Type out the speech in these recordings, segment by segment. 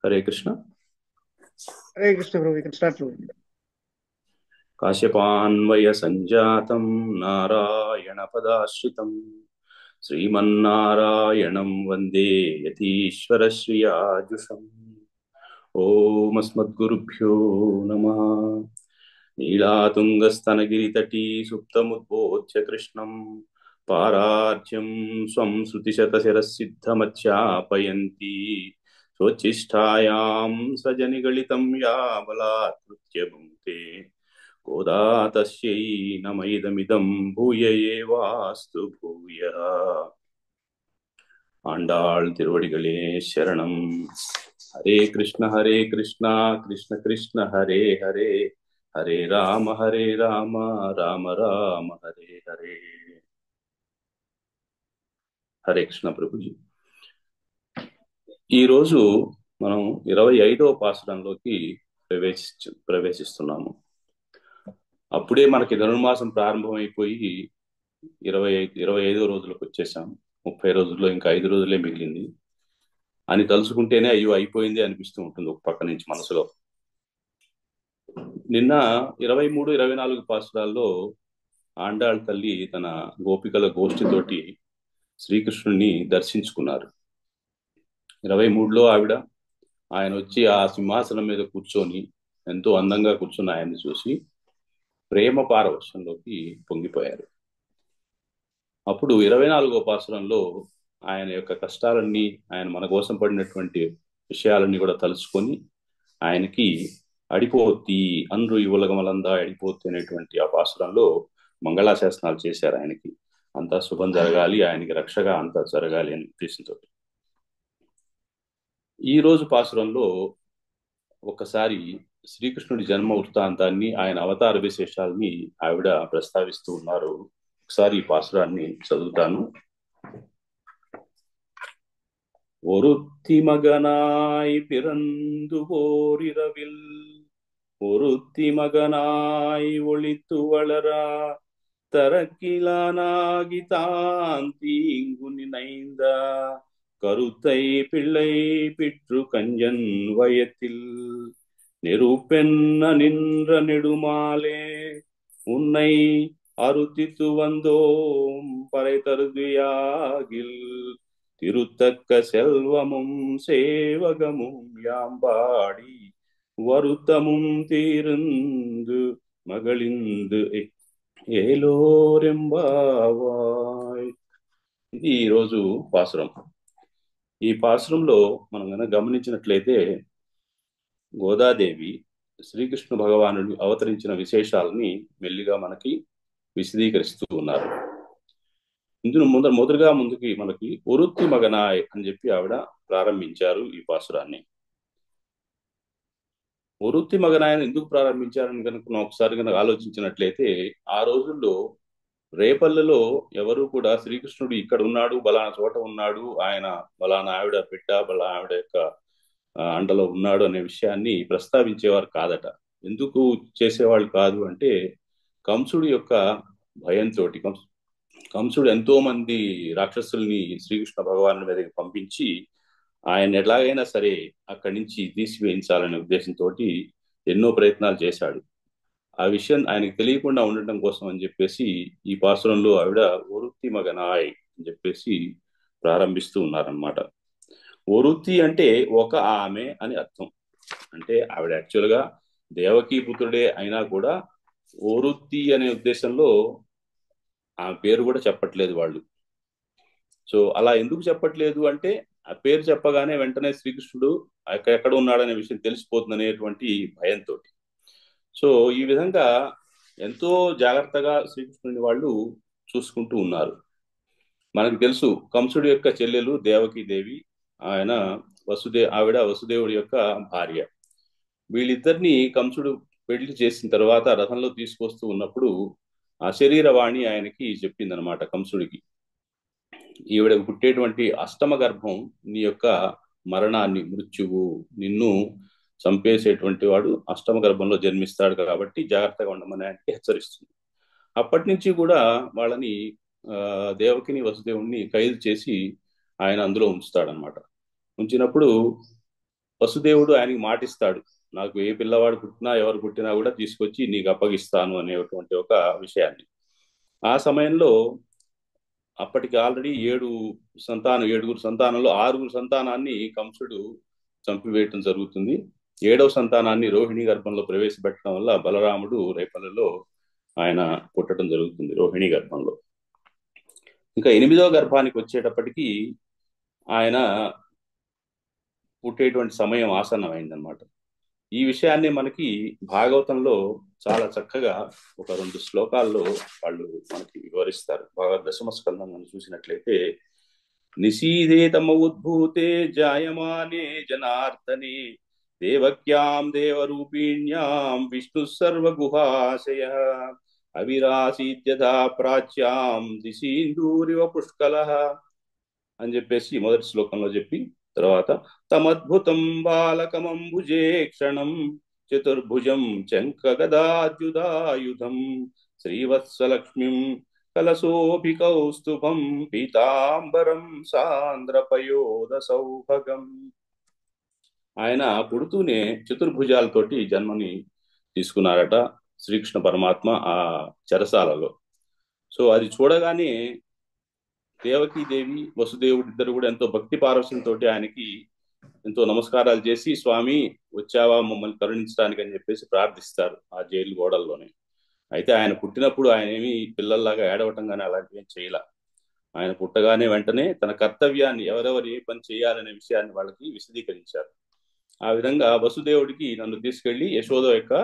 హరే కృష్ణ. హరే కృష్ణ ప్రభు, ఇక్కడ స్టార్ట్ ప్రభు. కాశ్యపాన్వయ సంజాతం నారాయణ పదాశ్రితం శ్రీమన్నారాయణం వందే యతీశ్వర శ్రియాజుషం. ఓమస్మద్గురుభ్యో నమః. నీలాతుంగస్తనగిరితటీ సుప్తముద్బోధ్య కృష్ణం పారార్ధ్యం స్వం శృతిశతశిరసిద్ధమధ్యాపయంతి స్వచ్చిష్టాయాం సజనిగళితం యా బలాత్కృత్య భుంక్తే కోదా తస్యై నమైదమిదం భూయ ఏవాస్తు భూయః. ఆండాళ్ తిరువడిகளே శరణం. హరే కృష్ణ కృష్ణ కృష్ణ హరే హరే, హరే రామ రామ రామ హరే హరే. హరే కృష్ణ ప్రభుజీ. ఈరోజు మనం 25వ పాసురంలోకి ప్రవేశిస్తున్నాము. అప్పుడే మనకి ధనుర్మాసం ప్రారంభమైపోయి 25వ రోజులకు వచ్చేసాం. 30 రోజుల్లో ఇంకా 5 రోజులే మిగిలింది అని తలుచుకుంటేనే అయ్యో అయిపోయింది అనిపిస్తూ ఉంటుంది ఒక పక్క నుంచి మనసులో. నిన్న 23, 24 పాసురాల్లో ఆండాళ్ తల్లి తన గోపికల గోష్ఠితోటి శ్రీకృష్ణుడిని దర్శించుకున్నారు. 23లో ఆయన వచ్చి ఆ సింహాసనం మీద కూర్చొని ఎంతో అందంగా కూర్చొని ఆయన్ని చూసి ప్రేమ పారవశ్యంలోకి పొంగిపోయారు. అప్పుడు 24వ పాసురంలో ఆయన యొక్క కష్టాలన్నీ, ఆయన మన కోసం పడినటువంటి విషయాలన్నీ కూడా తలుచుకొని ఆయనకి అడిపోతి అండ్రు యువలగమలందా అడిపోతి అనేటువంటి ఆ పాసురంలో మంగళాశాసనాలు చేశారు. ఆయనకి అంతా శుభం జరగాలి, ఆయనకి రక్షగా అంతా జరగాలి అనే ఉద్దేశంతో. ఈ రోజు పాసురంలో ఒకసారి శ్రీకృష్ణుడి జన్మ వృత్తాంతాన్ని, ఆయన అవతార విశేషాలని ఆవిడ ప్రస్తావిస్తూ ఉన్నారు. ఒకసారి ఈ పాసురాన్ని చదువుతాను. ఒరుత్తి మగనాయ్ పిరందు ఓరిరవిల్ ஒருத்தி மகனாய் ஒளித்து வளரா தரக்கிலானாகி தான் தீங்கு நினைந்த கருத்தை பிள்ளை பிற்று கஞ்சன் வயத்தில் நெருப்பென்ன நின்ற நெடுமாலே உன்னை அருத்தித்து வந்தோம் பறை தருதியாகில் திருத்தக்க செல்வமும் சேவகமும் யாம்பாடி வருத்தமும் தீர்ந்து మగళిందు ఏలోరెంబావాయ్. ఇది ఈరోజు పాసురం. ఈ పాసురంలో మనం కనుక గమనించినట్లయితే గోదాదేవి శ్రీకృష్ణ భగవానుడు అవతరించిన విశేషాలని మెల్లిగా మనకి విశదీకరిస్తూ ఉన్నారు. ఇందులో ముందుకి మనకి ఒరుత్తి మగనాయ్ అని చెప్పి ఆవిడ ప్రారంభించారు ఈ పాసురాన్ని. ఒరుత్తి మగనాయన ఎందుకు ప్రారంభించారని కనుక ఒకసారి కనుక ఆలోచించినట్లయితే, ఆ రోజుల్లో రేపల్లెలో ఎవరు కూడా శ్రీకృష్ణుడు ఇక్కడ ఉన్నాడు, బలానా చోట ఉన్నాడు, ఆయన బలానా ఆవిడ బిడ్డ, బలా ఆవిడ యొక్క అండలో ఉన్నాడు అనే విషయాన్ని ప్రస్తావించేవారు కాదట. ఎందుకు చేసేవాళ్ళు కాదు అంటే, కంసుడి యొక్క భయంతో. కంసుడు ఎంతో మంది రాక్షసుల్ని శ్రీకృష్ణ భగవాను మీదకి పంపించి ఆయన ఎలాగైనా సరే అక్కడి నుంచి తీసివేయించాలనే ఉద్దేశంతో ఎన్నో ప్రయత్నాలు చేశాడు. ఆ విషయం ఆయనకు తెలియకుండా ఉండటం కోసం అని చెప్పేసి ఈ పాసురంలో ఆవిడ ఒరుత్తి మగనాయ్ అని చెప్పేసి ప్రారంభిస్తూ ఉన్నారనమాట. ఒరుత్తి అంటే ఒక ఆమె అని అర్థం. అంటే ఆవిడ యాక్చువల్గా దేవకీ పుత్రుడే అయినా కూడా ఒరుత్తి అనే ఉద్దేశంలో ఆ పేరు కూడా చెప్పట్లేదు వాళ్ళు. సో అలా ఎందుకు చెప్పట్లేదు అంటే, ఆ పేరు చెప్పగానే వెంటనే శ్రీకృష్ణుడు ఎక్కడ ఉన్నాడనే విషయం తెలిసిపోతుంది అనేటువంటి భయంతో. సో ఈ విధంగా ఎంతో జాగ్రత్తగా శ్రీకృష్ణుని వాళ్ళు చూసుకుంటూ ఉన్నారు. మనకు తెలుసు కంసుడి యొక్క చెల్లెలు దేవకీదేవి, ఆవిడ వసుదేవుడి యొక్క భార్య. వీళ్ళిద్దరిని కంసుడు పెళ్లి చేసిన తర్వాత రథంలో తీసుకొస్తూ ఉన్నప్పుడు ఆ శరీరవాణి ఆయనకి చెప్పిందనమాట కంసుడికి, ఈవిడకు పుట్టేటువంటి అష్టమ గర్భం నీ యొక్క మరణాన్ని, మృత్యువు, నిన్ను చంపేసేటువంటి వాడు అష్టమ గర్భంలో జన్మిస్తాడు కాబట్టి జాగ్రత్తగా ఉండమని ఆయనకి హెచ్చరిస్తుంది. అప్పటి నుంచి కూడా వాళ్ళని దేవకిని వసుదేవుణ్ణి ఖైదు చేసి ఆయన అందులో ఉంచుతాడనమాట. ఉంచినప్పుడు వసుదేవుడు ఆయనకి మాటిస్తాడు, నాకు ఏ పిల్లవాడు పుట్టినా ఎవరు పుట్టినా కూడా తీసుకొచ్చి నీకు అప్పగిస్తాను అనేటువంటి ఒక విషయాన్ని. ఆ సమయంలో అప్పటికి ఆల్రెడీ ఏడుగురు సంతానంలో 6 సంతానాన్ని కంసుడు చంపివేయటం జరుగుతుంది. 7వ సంతానాన్ని రోహిణి గర్భంలో ప్రవేశపెట్టడం వల్ల బలరాముడు రేపల్లలో ఆయన పుట్టడం జరుగుతుంది రోహిణి గర్భంలో. ఇంకా 8వ గర్భానికి వచ్చేటప్పటికి ఆయన పుట్టేటువంటి సమయం ఆసన్నమైందనమాట. ఈ విషయాన్ని మనకి భాగవతంలో చాలా చక్కగా ఒక 2 శ్లోకాల్లో వాళ్ళు మనకి వివరిస్తారు. బాగా దశమ స్కందం మనం చూసినట్లయితే, నిశీదేతమ ఉద్భూతే జాయమానే జనార్దనే దేవక్యాం దేవరూపిణ్యాం విష్ణు సర్వగుహాశయ అవిరాసీద్యథా ప్రాచ్యాం దిశీందూరివ పుష్కల అని చెప్పేసి మొదటి శ్లోకంలో చెప్పి, తర్వాత తమద్భుతం బాలకమంబుజే క్షణం చతుర్భుజం చంకగదార్జుదాయుధం శ్రీవత్సలక్ష్మిం కలశోభికౌస్తుభం పీతాంబరం సాంద్రపయోద సౌభగం. ఆయన పుడుతూనే చతుర్భుజాలతోటి జన్మని తీసుకున్నారట శ్రీకృష్ణ పరమాత్మ ఆ చెరసాలలో. సో అది చూడగానే దేవకీదేవి వసుదేవుడు ఇద్దరు కూడా ఎంతో భక్తి పారవశ్యంతో ఆయనకి ఎంతో నమస్కారాలు చేసి, స్వామి వచ్చావా మమ్మల్ని కరుణించడానికి అని చెప్పేసి ప్రార్థిస్తారు ఆ జైలు గోడల్లోనే. అయితే ఆయన పుట్టినప్పుడు ఆయన ఏమి పిల్లల్లాగా ఏడవటం కానీ అలాంటివి ఏం చేయలే. ఆయన పుట్టగానే వెంటనే తన కర్తవ్యాన్ని ఎవరెవరు ఏ పని చేయాలనే విషయాన్ని వాళ్ళకి విశదీకరించారు. ఆ విధంగా వసుదేవుడికి నన్ను తీసుకెళ్లి యశోద యొక్క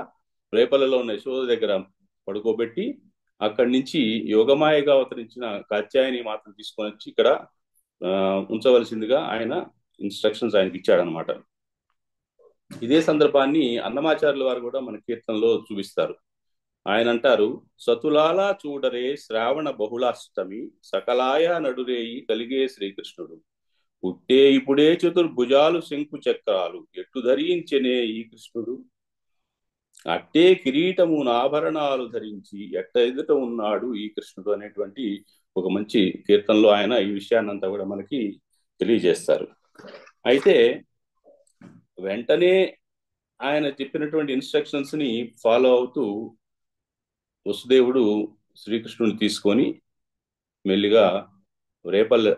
రేపలలో ఉన్న యశోద దగ్గర పడుకోబెట్టి, అక్కడి నుంచి యోగమాయగా అవతరించిన కాత్యాయని మాత్రం తీసుకొని వచ్చి ఇక్కడ ఉంచవలసిందిగా ఆయన ఇన్స్ట్రక్షన్స్ ఆయనకి ఇచ్చాడనమాట. ఇదే సందర్భాన్ని అన్నమాచార్యుల వారు కూడా మన కీర్తనలో చూపిస్తారు. ఆయన అంటారు, సతులాల చూడరే శ్రావణ బహుళాష్టమి సకలాయ నడురేయి కలిగే శ్రీకృష్ణుడు పుట్టే ఇప్పుడే చతుర్భుజాలు శంకు చక్రాలు ఎట్టు ధరించెనే ఈ కృష్ణుడు అట్టే కిరీటము ఆభరణాలు ధరించి ఎట్ట ఎదుట ఉన్నాడు ఈ కృష్ణుడు అనేటువంటి ఒక మంచి కీర్తనలో ఆయన ఈ విషయాన్ని అంతా కూడా మనకి తెలియజేస్తారు. అయితే వెంటనే ఆయన చెప్పినటువంటి ఇన్స్ట్రక్షన్స్ ని ఫాలో అవుతూ వసుదేవుడు శ్రీకృష్ణుని తీసుకొని మెల్లిగా రేపల్లె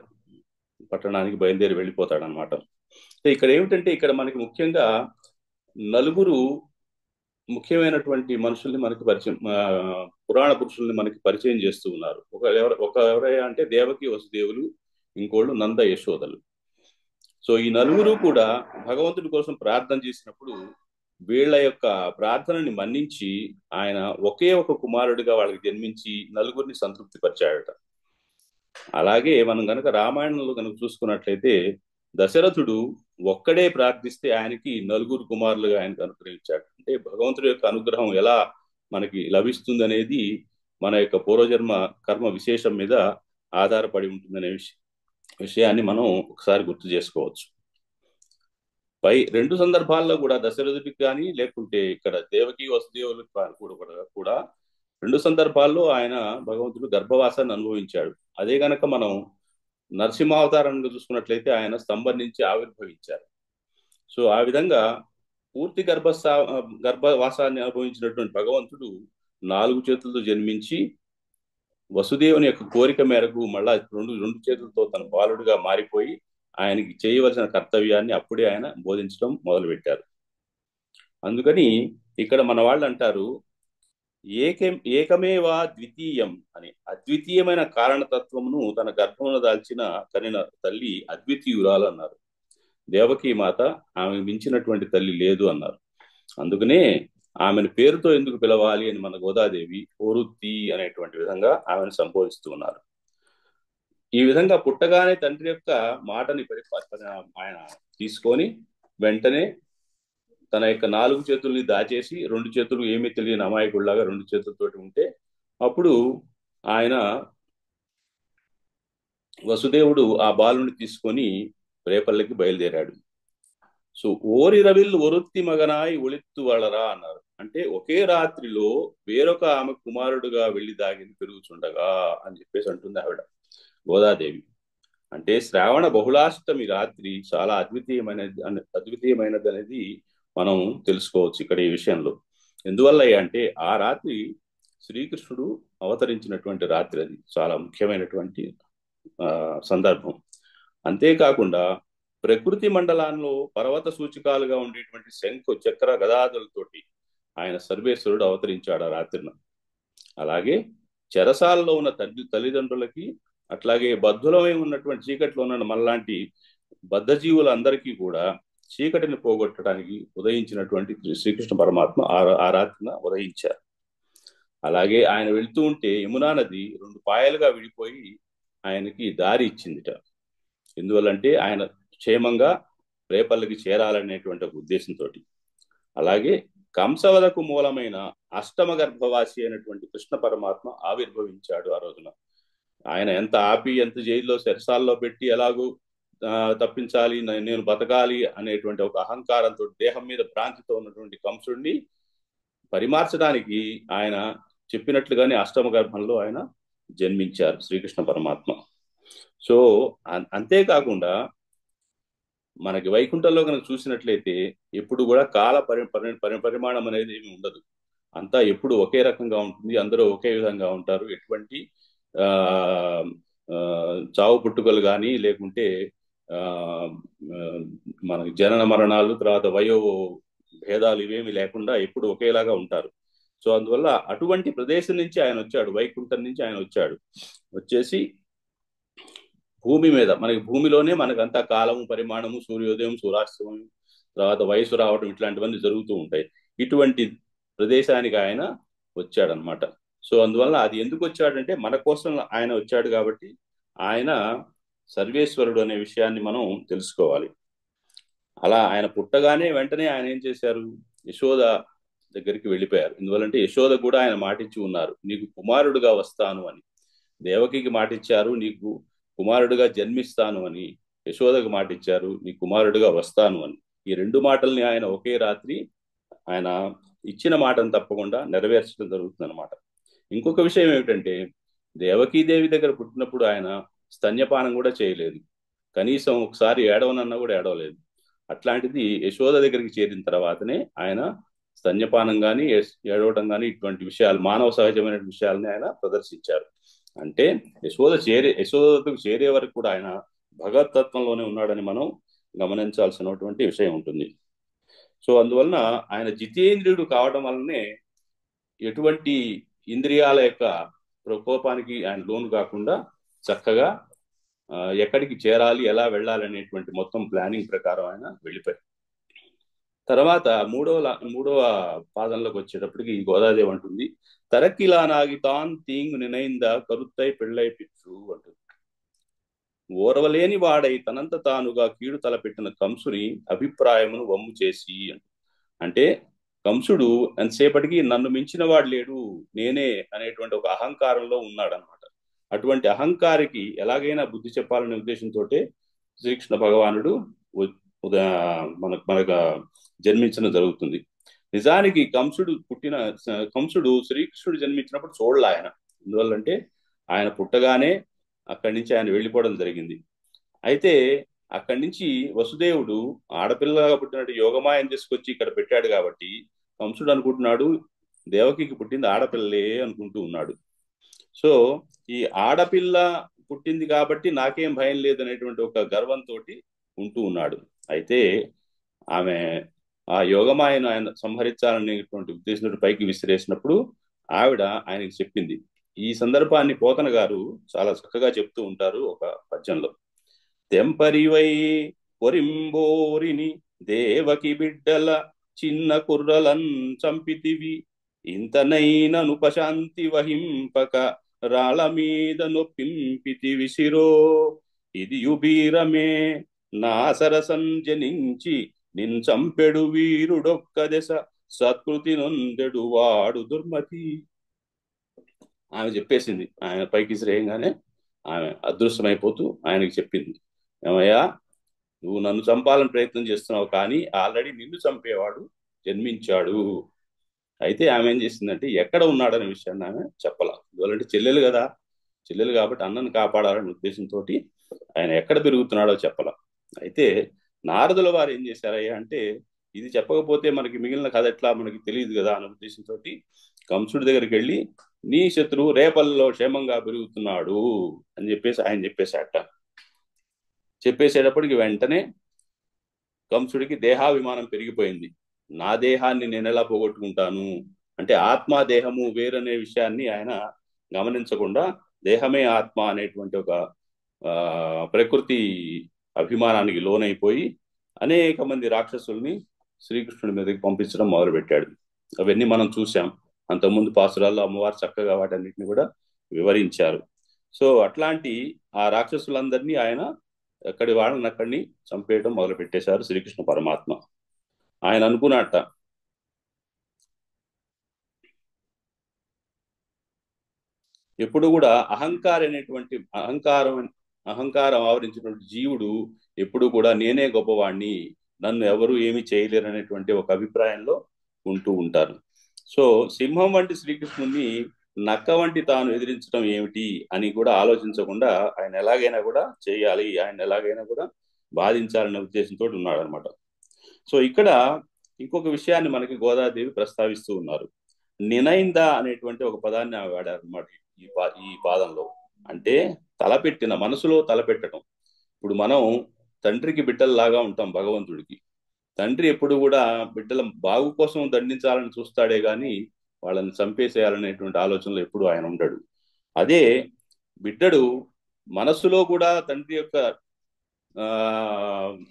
పట్టణానికి బయలుదేరి వెళ్ళిపోతాడనమాట. ఇక్కడ ఏమిటంటే, ఇక్కడ మనకి ముఖ్యంగా నలుగురు ముఖ్యమైనటువంటి మనుషుల్ని మనకి పరిచయం, పురాణ పురుషుల్ని మనకి పరిచయం చేస్తూ ఉన్నారు. ఎవరైనా అంటే దేవకి వసుదేవులు, ఇంకోళ్ళు నంద యశోదలు. సో ఈ నలుగురు కూడా భగవంతుడి కోసం ప్రార్థన చేసినప్పుడు వీళ్ళ యొక్క ప్రార్థనని మన్నించి ఆయన ఒకే ఒక కుమారుడిగా వాళ్ళకి జన్మించి నలుగురిని సంతృప్తి పరిచాడట. అలాగే మనం కనుక రామాయణంలో కనుక చూసుకున్నట్లయితే దశరథుడు ఒక్కడే ప్రార్థిస్తే ఆయనకి నలుగురు కుమారులుగా ఆయనకు అనుగ్రహించాడు. అంటే భగవంతుడి యొక్క అనుగ్రహం ఎలా మనకి లభిస్తుంది అనేది మన యొక్క పూర్వజన్మ కర్మ విశేషం మీద ఆధారపడి ఉంటుందనే విషయాన్ని మనం ఒకసారి గుర్తు చేసుకోవచ్చు. పై 2 సందర్భాల్లో కూడా దశరథుడికి కానీ లేకుంటే ఇక్కడ దేవకి వసుదేవులకు కూడా 2 సందర్భాల్లో ఆయన భగవంతుడు గర్భవాసాన్ని అనుభవించాడు. అదే గనక మనం నరసింహావతారంగా చూసుకున్నట్లయితే ఆయన స్తంభం నుంచి ఆవిర్భవించారు. సో ఆ విధంగా పూర్తి గర్భవాసాన్ని అనుభవించినటువంటి భగవంతుడు 4 చేతులతో జన్మించి వసుదేవుని యొక్క కోరిక మేరకు మళ్ళా రెండు చేతులతో తన బాలుడిగా మారిపోయి ఆయనకి చేయవలసిన కర్తవ్యాన్ని అప్పుడే ఆయన బోధించడం మొదలుపెట్టారు. అందుకని ఇక్కడ మన వాళ్ళు అంటారు, ఏకమేవా ద్వితీయం అని. అద్వితీయమైన కారణతత్వమును తన గర్భమును దాల్చిన కనిన తల్లి అద్వితీయురాలు అన్నారు. దేవకీ మాత ఆమె మించినటువంటి తల్లి లేదు అన్నారు. అందుకనే ఆమెను పేరుతో ఎందుకు పిలవాలి అని మన గోదాదేవి ఓరుత్తి అనేటువంటి విధంగా ఆమెను సంబోధిస్తూ ఉన్నారు. ఈ విధంగా పుట్టగానే తండ్రి యొక్క మాటని ఆయన తీసుకొని వెంటనే తన యొక్క 4 చేతుల్ని దాచేసి 2 చేతులు ఏమీ తెలియని అమాయకుడిలాగా 2 చేతులతోటి ఉంటే అప్పుడు ఆయన వసుదేవుడు ఆ బాలుని తీసుకొని రేపల్లెకి బయలుదేరాడు. సో ఓరి రవిల్ ఒరుత్తి మగనాయి ఒళిత్తు వాళ్ళరా అన్నారు. అంటే ఒకే రాత్రిలో వేరొక ఆమె కుమారుడుగా వెళ్ళి దాగింది పెరుగుచుండగా అని చెప్పేసి అంటుంది ఆవిడ గోదాదేవి. అంటే శ్రావణ బహుళాష్టమి రాత్రి చాలా అద్వితీయమైనది అనేది మనం తెలుసుకోవచ్చు ఇక్కడ ఈ విషయంలో. ఎందువల్ల అంటే ఆ రాత్రి శ్రీకృష్ణుడు అవతరించినటువంటి రాత్రి, అది చాలా ముఖ్యమైనటువంటి సందర్భం. అంతేకాకుండా ప్రకృతి మండలాల్లో పర్వత సూచికాలుగా ఉండేటువంటి శంఖు చక్ర గదాదులతోటి ఆయన సర్వేశ్వరుడు అవతరించాడు ఆ రాత్రిన. అలాగే చెరసాలలో ఉన్న తల్లిదండ్రులకి, అట్లాగే బద్ధులమై ఉన్నటువంటి చీకట్లో ఉన్న మనలాంటి బద్ధజీవులందరికీ కూడా చీకటిని పోగొట్టడానికి ఉదయించినటువంటి శ్రీకృష్ణ పరమాత్మ ఆ రాత్రిన ఉదయించారు. అలాగే ఆయన వెళ్తూ ఉంటే యమునా నది 2 పాయలుగా విడిపోయి ఆయనకి దారి ఇచ్చిందిట. ఎందువల్లంటే ఆయన క్షేమంగా రేపల్లకి చేరాలనేటువంటి ఒక ఉద్దేశంతో. అలాగే కంసవదకు మూలమైన అష్టమ గర్భవాసి అయినటువంటి కృష్ణ పరమాత్మ ఆవిర్భవించాడు ఆ రోజున. ఆయన ఎంత ఆపి, ఎంత జైల్లో శరసాల్లో పెట్టి ఎలాగూ తప్పించాలి, నేను బతకాలి అనేటువంటి ఒక అహంకారంతో, దేహం మీద భ్రాంతితో ఉన్నటువంటి కంసుడిని పరిమార్చడానికి ఆయన చెప్పినట్లుగానే అష్టమ గర్భంలో ఆయన జన్మించారు శ్రీకృష్ణ పరమాత్మ. సో అంతేకాకుండా మనకి వైకుంఠంలో కనుక చూసినట్లయితే ఎప్పుడు కూడా కాల పరిమాణం అనేది ఏమి ఉండదు. అంతా ఎప్పుడు ఒకే రకంగా ఉంటుంది, అందరూ ఒకే విధంగా ఉంటారు. ఎటువంటి చావు పుట్టుకలు కానీ, లేకుంటే మనకి జనన మరణాలు, తర్వాత వయో భేదాలు ఇవేమి లేకుండా ఎప్పుడు ఒకేలాగా ఉంటారు. సో అందువల్ల అటువంటి ప్రదేశం నుంచి ఆయన వచ్చాడు, వైకుంఠం నుంచి ఆయన వచ్చేసి భూమి మీద, మనకి భూమిలోనే మనకంతా కాలము, పరిమాణము, సూర్యోదయం, సూర్యాస్తమయం, తర్వాత వయసు రావడం, ఇట్లాంటివన్నీ జరుగుతూ ఉంటాయి. ఇటువంటి ప్రదేశానికి ఆయన వచ్చాడనమాట. సో అందువల్ల అది ఎందుకు వచ్చాడంటే మన కోసం ఆయన వచ్చాడు కాబట్టి ఆయన సర్వేశ్వరుడు అనే విషయాన్ని మనం తెలుసుకోవాలి. అలా ఆయన పుట్టగానే వెంటనే ఆయన ఏం చేశారు, యశోద దగ్గరికి వెళ్ళిపోయారు. ఎందువల్లంటే యశోద కూడా ఆయన మాటిచ్చి ఉన్నారు, నీకు కుమారుడుగా వస్తాను అని. దేవకికి మాటిచ్చారు, నీకు కుమారుడుగా జన్మిస్తాను అని. యశోదకు మాటిచ్చారు, నీ కుమారుడుగా వస్తాను అని. ఈ 2 మాటల్ని ఆయన ఒకే రాత్రి ఆయన ఇచ్చిన మాటను తప్పకుండా నెరవేర్చడం జరుగుతుంది అనమాట. ఇంకొక విషయం ఏమిటంటే, దేవకీదేవి దగ్గర పుట్టినప్పుడు ఆయన స్తన్యపానం కూడా చేయలేదు, కనీసం ఒకసారి ఏడవనన్నా కూడా ఏడవలేదు. అట్లాంటిది యశోద దగ్గరికి చేరిన తర్వాతనే ఆయన స్తన్యపానం కానీ, ఏడవటం కానీ, ఇటువంటి విషయాలు, మానవ సహజమైన విషయాలని ఆయన ప్రదర్శించారు. అంటే యశోదకు చేరే వరకు కూడా ఆయన భగవతత్వంలోనే ఉన్నాడని మనం గమనించాల్సినటువంటి విషయం ఉంటుంది. సో అందువలన ఆయన జితేంద్రియుడు కావడం వల్లనే ఎటువంటి ఇంద్రియాల యొక్క ప్రకోపానికి ఆయన లోను కాకుండా చక్కగా ఎక్కడికి చేరాలి, ఎలా వెళ్ళాలి అనేటువంటి మొత్తం ప్లానింగ్ ప్రకారం ఆయన వెళ్ళిపోయారు. తర్వాత మూడవ పాదంలోకి వచ్చేటప్పటికి గోదాదేవి అంటుంది, తరక్కిలా నాగితాన్ తీంగు నినైంద కరుత్తై పెళ్ళై పిచ్చు అంటుంది. ఓర్వలేని వాడై తనంత తానుగా కీడు తలపెట్టిన కంసుని అభిప్రాయమును వమ్ము చేసి అంటే, కంసుడు ఎంతసేపటికి నన్ను మించిన వాడు లేడు, నేనే అనేటువంటి ఒక అహంకారంలో ఉన్నాడనమాట. అటువంటి అహంకారికి ఎలాగైనా బుద్ధి చెప్పాలనే ఉద్దేశంతో శ్రీకృష్ణ భగవానుడు మనకు జన్మించడం జరుగుతుంది. నిజానికి కంసుడు శ్రీకృష్ణుడు జన్మించినప్పుడు చూడలే ఆయన. ఎందువల్లంటే ఆయన పుట్టగానే అక్కడి నుంచి ఆయన వెళ్ళిపోవడం జరిగింది. అయితే అక్కడి నుంచి వసుదేవుడు ఆడపిల్లగా పుట్టినట్టు యోగమాయం తీసుకొచ్చి ఇక్కడ పెట్టాడు కాబట్టి కంసుడు అనుకుంటున్నాడు దేవకికి పుట్టింది ఆడపిల్లలే అనుకుంటూ ఉన్నాడు. సో ఈ ఆడపిల్ల పుట్టింది కాబట్టి నాకేం భయం లేదు అనేటువంటి ఒక గర్వంతో ఉంటూ ఉన్నాడు. అయితే ఆమె ఆ యోగమాయను ఆయన సంహరించాలనేటువంటి ఉద్దేశంతో పైకి విసిరేసినప్పుడు ఆవిడ ఆయనకి చెప్పింది. ఈ సందర్భాన్ని పోతన గారు చాలా చక్కగా చెప్తూ ఉంటారు ఒక పద్యంలో. తెంపరివై పొరింబోరిని దేవకి బిడ్డల చిన్న కుర్రలన్ చంపితివి, ఇంతనైననుపశాంతి వహింపక రాళ్ళ మీద నొప్పింపితి విసిరో, ఇది యుబీరమే నా సరసం జనించి నిన్ చంపెడు వీరుడొక్క దశ సత్కృతి నొందెడు వాడు దుర్మతి. ఆమె చెప్పేసింది, ఆయన పైకి శ్రేయంగానే ఆమె అదృశ్యమైపోతూ ఆయనకి చెప్పింది, ఏమయ్యా నువ్వు నన్ను చంపాలని ప్రయత్నం చేస్తున్నావు, కానీ ఆల్రెడీ నిన్ను చంపేవాడు జన్మించాడు. అయితే ఆమె ఏం చేసిందంటే ఎక్కడ ఉన్నాడనే విషయాన్ని ఆమె చెప్పాల. ఎందుకంటే చెల్లెలు కదా, చెల్లెలు కాబట్టి అన్నను కాపాడాలనే ఉద్దేశంతో ఆయన ఎక్కడ పెరుగుతున్నాడో చెప్పాల. అయితే నారదుల వారు ఏం చేశారయ్యా అంటే, ఇది చెప్పకపోతే మనకి మిగిలిన కథ ఎట్లా మనకి తెలియదు కదా అనే ఉద్దేశంతో కంసుడి దగ్గరికి వెళ్ళి, నీ శత్రువు రేపల్లో క్షేమంగా పెరుగుతున్నాడు అని చెప్పేసి ఆయన చెప్పేశాట. చెప్పేసేటప్పటికి వెంటనే కంసుడికి దేహాభిమానం పెరిగిపోయింది. నా దేహాన్ని నేను ఎలా పోగొట్టుకుంటాను అంటే, ఆత్మ దేహము వేరనే విషయాన్ని ఆయన గమనించకుండా దేహమే ఆత్మ అనేటువంటి ఒక ప్రకృతి అభిమానానికి లోనైపోయి అనేక మంది రాక్షసుల్ని శ్రీకృష్ణుడి మీదకి పంపించడం మొదలుపెట్టాడు. అవన్నీ మనం చూసాం అంతకుముందు పాసురాల్లో. అమ్మవారు చక్కగా వాటన్నిటిని కూడా వివరించారు. సో అట్లాంటి ఆ రాక్షసులందరినీ ఆయన ఎక్కడి వాళ్ళని అక్కడిని చంపేయడం మొదలు పెట్టేశారు శ్రీకృష్ణ పరమాత్మ. ఆయన అనుకున్నట్ట, ఎప్పుడు కూడా అహంకారం ఆవరించినటువంటి జీవుడు ఎప్పుడు కూడా నేనే గొప్పవాణ్ణి, నన్ను ఎవరు ఏమి చేయలేరు అనేటువంటి ఒక అభిప్రాయంలో ఉంటూ ఉంటారు. సో సింహం వంటి శ్రీకృష్ణుని నక్క వంటి తాను ఎదిరించడం ఏమిటి అని కూడా ఆలోచించకుండా ఆయన ఎలాగైనా కూడా చేయాలి, ఆయన ఎలాగైనా కూడా బాధించాలనే ఉద్దేశంతో ఉన్నాడు అనమాట. సో ఇక్కడ ఇంకొక విషయాన్ని మనకి గోదాదేవి ప్రస్తావిస్తూ ఉన్నారు. నినైంద అనేటువంటి ఒక పదాన్ని వాడారు అనమాట ఈ పాదంలో. అంటే తలపెట్టిన, మనసులో తలపెట్టడం. ఇప్పుడు మనం తండ్రికి బిడ్డల్లాగా ఉంటాం భగవంతుడికి. తండ్రి ఎప్పుడు కూడా బిడ్డల బాగు కోసం దండించాలని చూస్తాడే గాని వాళ్ళని చంపేసేయాలనేటువంటి ఆలోచనలో ఎప్పుడు ఆయన ఉండడు. అదే బిడ్డడు మనసులో కూడా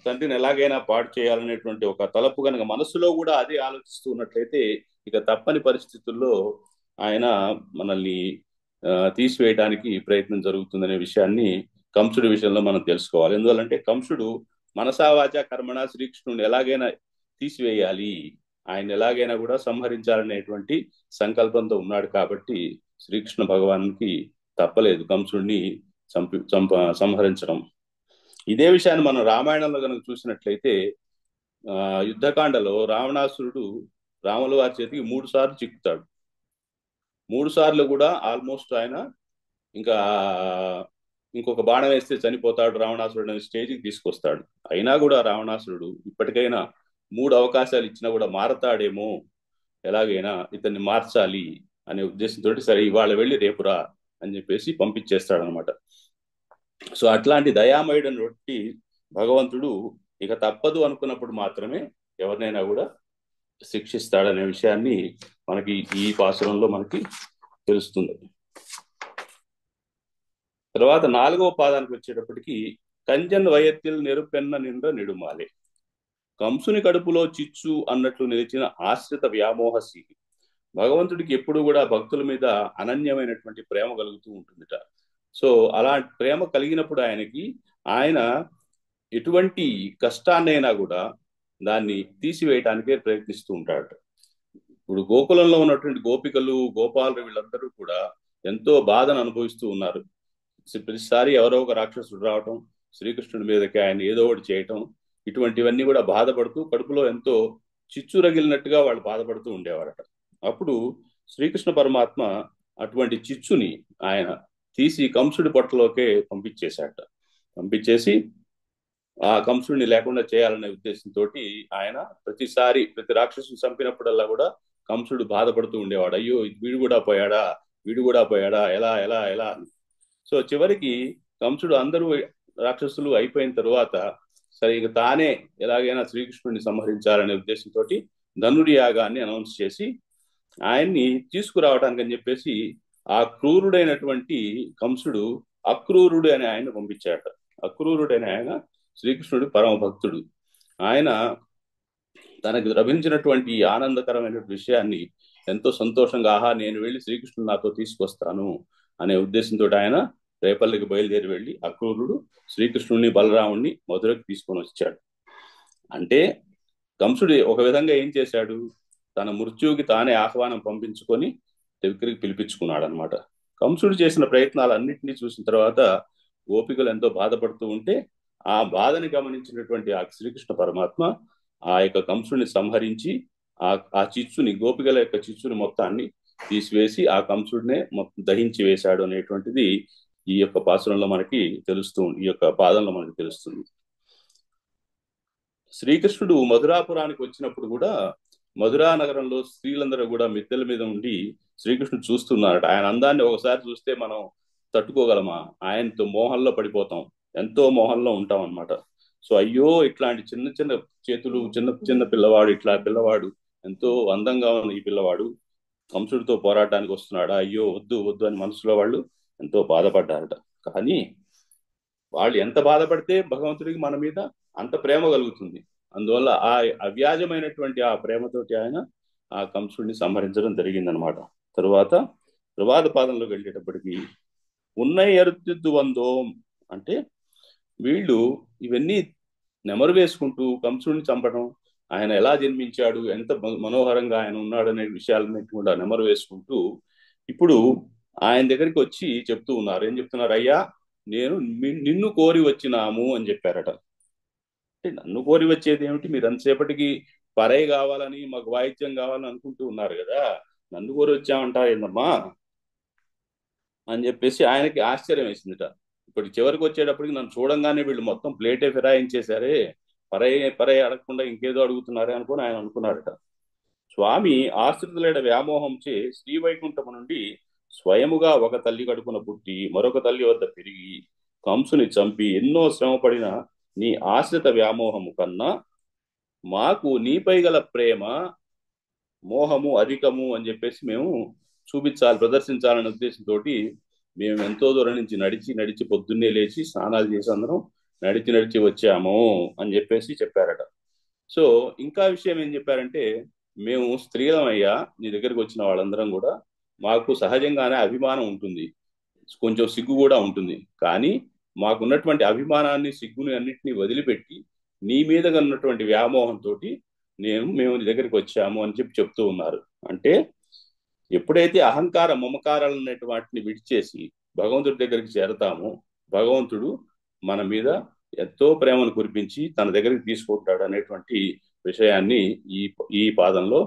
తండ్రిని ఎలాగైనా పాడు చేయాలనేటువంటి ఒక తలపు కనుక మనసులో కూడా అదే ఆలోచిస్తూ ఉన్నట్లయితే ఇక తప్పని పరిస్థితుల్లో ఆయన మనల్ని తీసివేయడానికి ప్రయత్నం జరుగుతుందనే విషయాన్ని కంసుడి విషయంలో మనం తెలుసుకోవాలి. ఎందువల్లంటే కంసుడు మనసావాచ కర్మణ శ్రీకృష్ణుని ఎలాగైనా తీసివేయాలి, ఆయన ఎలాగైనా కూడా సంహరించాలనేటువంటి సంకల్పంతో ఉన్నాడు. కాబట్టి శ్రీకృష్ణ భగవానికి తప్పలేదు కంసుడిని సంహరించడం. ఇదే విషయాన్ని మనం రామాయణంలో కనుక చూసినట్లయితే యుద్ధకాండలో రావణాసురుడు రాముల వారి చేతికి 3 సార్లు చిక్కుతాడు. 3 సార్లు కూడా ఆల్మోస్ట్ ఆయన ఇంకొక బాణం వేస్తే చనిపోతాడు రావణాసురుడు అనే స్టేజ్కి తీసుకొస్తాడు. అయినా కూడా రావణాసురుడు ఇప్పటికైనా 3 అవకాశాలు ఇచ్చినా కూడా మారతాడేమో, ఎలాగైనా ఇతన్ని మార్చాలి అనే ఉద్దేశంతో సరే ఇవాళ వెళ్ళి రేపురా అని చెప్పేసి పంపించేస్తాడు అనమాట. సో అట్లాంటి దయామయుడని రొట్టి భగవంతుడు ఇక తప్పదు అనుకున్నప్పుడు మాత్రమే ఎవరినైనా కూడా శిక్షిస్తాడనే విషయాన్ని మనకి ఈ పాసురంలో మనకి తెలుస్తుంది. తర్వాత 4వ పాదానికి వచ్చేటప్పటికి కంజన్ వయత్తిల్ నెరుపెన్న నిండ నిడుమాలే, కంసుని కడుపులో చిచ్చు అన్నట్లు నిలిచిన ఆశ్రిత వ్యామోహసి. భగవంతుడికి ఎప్పుడు కూడా భక్తుల మీద అనన్యమైనటువంటి ప్రేమ కలుగుతూ ఉంటుందిట. సో అలాంటి ప్రేమ కలిగినప్పుడు ఆయన ఎటువంటి కష్టాన్నైనా కూడా దాన్ని తీసివేయటానికే ప్రయత్నిస్తూ ఉంటాడు. ఇప్పుడు గోకులంలో ఉన్నటువంటి గోపికలు, గోపాలు వీళ్ళందరూ కూడా ఎంతో బాధను అనుభవిస్తూ ఉన్నారు. ప్రతిసారి ఎవరో ఒక రాక్షసుడు రావటం, శ్రీకృష్ణుడి మీదకి ఆయన ఏదో ఒకటి చేయటం, ఇటువంటివన్నీ కూడా బాధపడుతూ కడుపులో ఎంతో చిచ్చు రగిలినట్టుగా వాళ్ళు బాధపడుతూ ఉండేవారట. అప్పుడు శ్రీకృష్ణ పరమాత్మ అటువంటి చిచ్చుని ఆయన తీసి కంసుడి పొట్టలోకే పంపించేసి ఆ కంసుడిని లేకుండా చేయాలనే ఉద్దేశంతో ఆయన ప్రతి రాక్షసుని చంపినప్పుడల్లా కూడా కంసుడు బాధపడుతూ ఉండేవాడు. అయ్యో వీడు కూడా పోయాడా, ఎలా ఎలా ఎలా. సో చివరికి కంసుడు అందరూ రాక్షసులు అయిపోయిన తరువాత సరే ఇక తానే ఎలాగైనా శ్రీకృష్ణుడిని సంహరించాలనే ఉద్దేశంతో ధనుర్యాగాన్ని అనౌన్స్ చేసి ఆయన్ని తీసుకురావడానికి అని చెప్పేసి ఆ క్రూరుడైనటువంటి కంసుడు అక్రూరుడు అని ఆయన పంపించాడు. అక్రూరుడైన ఆయన శ్రీకృష్ణుడు పరమ భక్తుడు. ఆయన తనకు లభించినటువంటి ఆనందకరమైన విషయాన్ని ఎంతో సంతోషంగా, ఆహా నేను వెళ్ళి శ్రీకృష్ణుడు నాతో తీసుకొస్తాను అనే ఉద్దేశంతో ఆయన రేపల్లికి బయలుదేరి వెళ్ళి అక్రూరుడు శ్రీకృష్ణుడిని బలరాముడిని మధురకు తీసుకొని వచ్చాడు. అంటే కంసుడు ఒక విధంగా ఏం చేశాడు, తన మృత్యువుకి తానే ఆహ్వానం పంపించుకొని దగ్గరికి పిలిపించుకున్నాడు అనమాట. కంసుడు చేసిన ప్రయత్నాలన్నింటినీ చూసిన తర్వాత గోపికలు ఎంతో బాధపడుతూ ఉంటే ఆ బాధని గమనించినటువంటి ఆ శ్రీకృష్ణ పరమాత్మ ఆ యొక్క కంసుడిని సంహరించి ఆ చిచ్చుని, గోపికల యొక్క చిచ్చుని మొత్తాన్ని తీసివేసి ఆ కంసుడినే మొత్తం దహించి వేశాడు అనేటువంటిది ఈ యొక్క పాసురంలో మనకి తెలుస్తుంది, ఈ యొక్క పాదంలో మనకి తెలుస్తుంది. శ్రీకృష్ణుడు మధురాపురానికి వచ్చినప్పుడు కూడా మధురా నగరంలో స్త్రీలందరూ కూడా మిద్దెల మీద ఉండి శ్రీకృష్ణుడు చూస్తున్నారట. ఆయన అందాన్ని ఒకసారి చూస్తే మనం తట్టుకోగలమా? ఆయనతో మోహంలో పడిపోతాం, ఎంతో మోహంలో ఉంటాం అన్నమాట. సో అయ్యో, ఇట్లాంటి చిన్న చిన్న చేతులు, చిన్న చిన్న పిల్లవాడు, ఇట్లా పిల్లవాడు ఎంతో అందంగా ఉన్న ఈ పిల్లవాడు కంసుడితో పోరాటానికి వస్తున్నాడా, అయ్యో వద్దు వద్దు అని మనసులో వాళ్ళు ఎంతో బాధపడ్డారట. కానీ వాళ్ళు ఎంత బాధపడితే భగవంతుడికి మన మీద అంత ప్రేమ కలుగుతుంది. అందువల్ల ఆ అవ్యాజమైనటువంటి ఆ ప్రేమతోటి ఆయన ఆ కంసుడిని సంహరించడం జరిగిందనమాట. తరువాత పాదంలోకి వెళ్ళేటప్పటికి ఉన్నై ఎరుతిద్దు వందో అంటే వీళ్ళు ఇవన్నీ నెమరు వేసుకుంటూ కంసుడిని చంపడం, ఆయన ఎలా జన్మించాడు, ఎంత మనోహరంగా ఆయన ఉన్నాడు అనే విషయాలన్నింటి కూడా నెమరు వేసుకుంటూ ఇప్పుడు ఆయన దగ్గరికి వచ్చి చెప్తూ ఉన్నారు. ఏం చెప్తున్నారు? అయ్యా, నేను నిన్ను కోరి వచ్చినాము అని చెప్పారట. అంటే నన్ను కోరి వచ్చేది ఏమిటి? మీరు అంతసేపటికి పరై కావాలని, మాకు వాయిద్యం కావాలని అనుకుంటూ ఉన్నారు కదా, నన్ను కోరి వచ్చామంటారు ఏందమ్మా అని చెప్పేసి ఆయనకి ఆశ్చర్యం వేసిందిట. ఇప్పుడు చివరికి వచ్చేటప్పటికి నన్ను చూడంగానే వీళ్ళు మొత్తం ప్లేటే ఫిరాయించేశారే, పరై పరై అడగకుండా ఇంకేదో అడుగుతున్నారే అనుకుని ఆయన అనుకున్నాడట. స్వామి ఆశ్రితులైన వ్యామోహంచే శ్రీవైకుంఠము నుండి స్వయముగా ఒక తల్లి కడుపున పుట్టి మరొక తల్లి వద్ద పెరిగి కంసుని చంపి ఎన్నో శ్రమపడిన నీ ఆశ్రిత వ్యామోహము కన్నా మాకు నీపై గల ప్రేమ మోహము అధికము అని చెప్పేసి మేము చూపించాలి, ప్రదర్శించాలనే ఉద్దేశంతో మేము ఎంతో దూరం నుంచి నడిచి నడిచి పొద్దున్నే లేచి స్నానాలు చేసి అందరం నడిచి నడిచి వచ్చాము అని చెప్పేసి చెప్పారట. సో ఇంకా విషయం ఏం చెప్పారంటే, మేము స్త్రీలమయ్యా, నీ దగ్గరికి వచ్చిన వాళ్ళందరం కూడా మాకు సహజంగానే అభిమానం ఉంటుంది, కొంచెం సిగ్గు కూడా ఉంటుంది. కానీ మాకున్నటువంటి అభిమానాన్ని, సిగ్గుని అన్నింటినీ వదిలిపెట్టి నీ మీద ఉన్నటువంటి వ్యామోహంతో మేము నీ దగ్గరికి వచ్చాము అని చెప్తూ ఉన్నారు. అంటే ఎప్పుడైతే అహంకార మమకారాలు అనేటువంటి వాటిని విడిచేసి భగవంతుడి దగ్గరికి చేరతామో భగవంతుడు మన మీద ఎంతో ప్రేమను కురిపించి తన దగ్గరికి తీసుకుంటాడు అనేటువంటి విషయాన్ని ఈ పాదంలో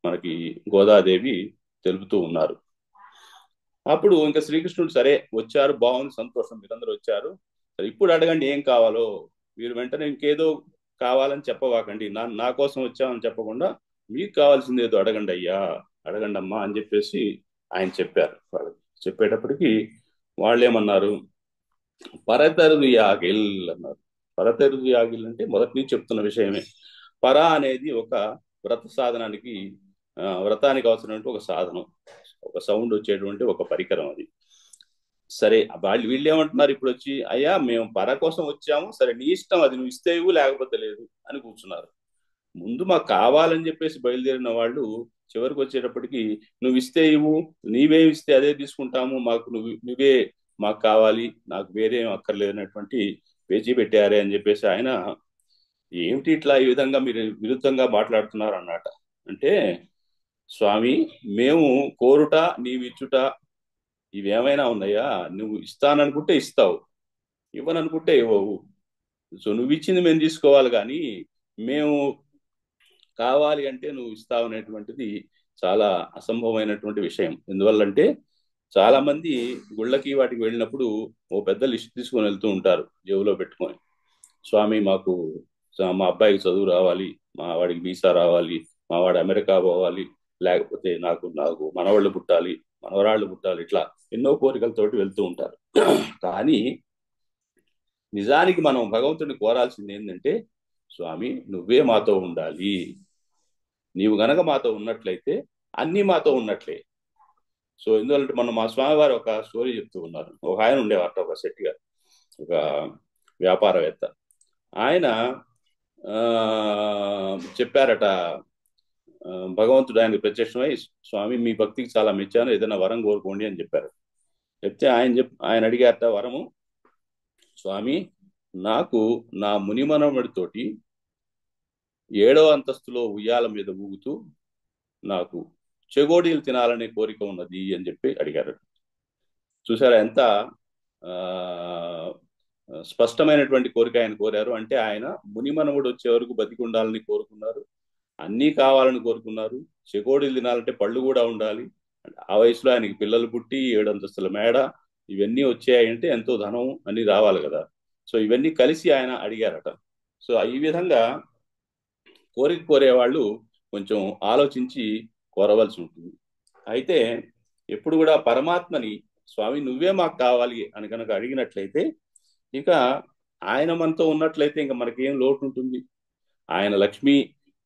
మనకి గోదాదేవి తెలుపుతూ ఉన్నారు. అప్పుడు ఇంకా శ్రీకృష్ణుడు సరే వచ్చారు, బాగుంది, సంతోషం, మీరందరూ వచ్చారు, సరే ఇప్పుడు అడగండి ఏం కావాలో. మీరు వెంటనే ఇంకేదో కావాలని చెప్పవాకండి, నా కోసం వచ్చామని చెప్పకుండా మీకు కావాల్సింది ఏదో అడగండి అయ్యా, అడగండి అమ్మా అని చెప్పేసి ఆయన చెప్పారు. వాళ్ళకి చెప్పేటప్పటికి వాళ్ళు ఏమన్నారు? పరతరుదు యాగిల్ అన్నారు. పరతరుదు యాగిల్ అంటే మొదటి నుంచి చెప్తున్న విషయమే. పర అనేది ఒక వ్రత సాధనానికి, వ్రతానికి అవసరమైన ఒక సాధనం, ఒక సౌండ్ వచ్చేటువంటి ఒక పరికరం అది. సరే వీళ్ళు ఏమంటున్నారు ఇప్పుడు వచ్చి? అయ్యా మేము పర కోసం వచ్చాము, సరే నీ ఇష్టం, అది నువ్వు ఇస్తే ఇవ్వు లేకపోతే లేదు అని కూర్చున్నారు. ముందు మాకు కావాలని చెప్పేసి బయలుదేరిన వాళ్ళు చివరికి వచ్చేటప్పటికి నువ్వు ఇస్తే ఇవ్వు, నీవేమి ఇస్తే అదే తీసుకుంటాము, మాకు నువ్వే మాకు కావాలి, నాకు వేరేం అక్కర్లేదు అన్నటువంటి పేచీ పెట్టారే అని చెప్పేసి ఆయన, ఏమిటి ఇట్లా ఈ విధంగా మీరు విరుద్ధంగా మాట్లాడుతున్నారు అన్నమాట. అంటే స్వామి, మేము కోరుట నీవిచ్చుట ఇవేమైనా ఉన్నాయా? నువ్వు ఇస్తాననుకుంటే ఇస్తావు, ఇవ్వననుకుంటే ఇవ్వవు. సో నువ్వు ఇచ్చింది మేము తీసుకోవాలి, కానీ మేము కావాలి అంటే నువ్వు ఇస్తావు అనేటువంటిది చాలా అసంభవమైనటువంటి విషయం. ఎందువల్లంటే చాలా మంది గుళ్ళకి వాటికి వెళ్ళినప్పుడు ఓ పెద్ద లిస్ట్ తీసుకొని వెళ్తూ ఉంటారు జేబులో పెట్టుకొని. స్వామి మాకు మా అబ్బాయికి చదువు రావాలి, మా వాడికి వీసా రావాలి, మా వాడు అమెరికా పోవాలి, లేకపోతే నాకు నాకు మనవాళ్ళు పుట్టాలి, మనవరాళ్ళు పుట్టాలి, ఇట్లా ఎన్నో కోరికలతోటి వెళ్తూ ఉంటారు. కానీ నిజానికి మనం భగవంతుడిని కోరాల్సింది ఏంటంటే, స్వామి నువ్వే మాతో ఉండాలి, నీవు గనక మాతో ఉన్నట్లయితే అన్నీ మాతో ఉన్నట్లే. సో ఎందువల్లంటే మనం మా స్వామివారు ఒక స్టోరీ చెప్తూ ఉన్నారు. ఒక ఆయన ఉండేవారట, ఒక శెట్టిగా, ఒక వ్యాపారవేత్త. ఆయన చెప్పారట, భగవంతుడు ఆయనకు ప్రత్యక్షమై, స్వామి మీ భక్తికి చాలా మెచ్చాను, ఏదైనా వరం కోరుకోండి అని చెప్పారు. చెప్తే ఆయన అడిగారట వరము, స్వామి నాకు నా మునిమనవడితోటి 7వ అంతస్తులో ఉయ్యాల మీద ఊగుతూ నాకు చెగోడీలు తినాలనే కోరిక ఉన్నది అని చెప్పి అడిగారు. చూసారా ఎంత స్పష్టమైనటువంటి కోరిక ఆయన కోరారు. అంటే ఆయన మునిమనవుడు వచ్చే వరకు బతికి ఉండాలని కోరుకున్నారు. అన్నీ కావాలని కోరుకున్నారు. చెకోడీలు తినాలంటే పళ్ళు కూడా ఉండాలి. ఆ వయసులో ఆయనకి పిల్లలు పుట్టి 7 అంతస్తుల మేడ ఇవన్నీ వచ్చాయంటే ఎంతో ధనం అన్ని రావాలి కదా. సో ఇవన్నీ కలిసి ఆయన అడిగారట. సో ఈ విధంగా కోరిక కోరేవాళ్ళు కొంచెం ఆలోచించి కోరవలసి ఉంటుంది. అయితే ఎప్పుడు కూడా పరమాత్మని స్వామి నువ్వే మాకు కావాలి అని కనుక అడిగినట్లయితే ఇక ఆయన మనతో ఉన్నట్లయితే ఇంకా మనకేం లోటు ఉంటుంది. ఆయన లక్ష్మి,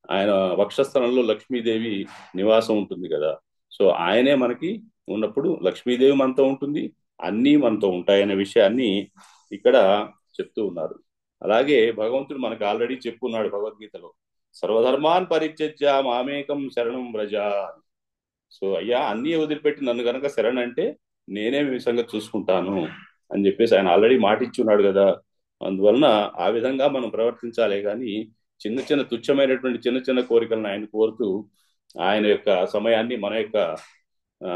ఆయన వక్షస్థలంలో లక్ష్మీదేవి నివాసం ఉంటుంది కదా. సో ఆయనే మనకి ఉన్నప్పుడు లక్ష్మీదేవి మనతో ఉంటుంది, అన్నీ మనతో ఉంటాయనే విషయాన్ని ఇక్కడ చెప్తూ ఉన్నారు. అలాగే భగవంతుడు మనకు ఆల్రెడీ చెప్పున్నాడు భగవద్గీతలో, సర్వధర్మాన్ పరిత్యజ్య మామేకం శరణం వ్రజ. సో అయ్యా అన్నీ వదిలిపెట్టి నన్ను గనక శరణ్ అంటే నేనే మీ సంగతి చూసుకుంటాను అని చెప్పేసి ఆయన ఆల్రెడీ మాట ఇచ్చున్నాడు కదా. అందువలన ఆ విధంగా మనం ప్రవర్తించాలే కానీ చిన్న చిన్న తుచ్చమైనటువంటి చిన్న చిన్న కోరికలను ఆయన కోరుతూ ఆయన యొక్క సమయాన్ని మన యొక్క ఆ,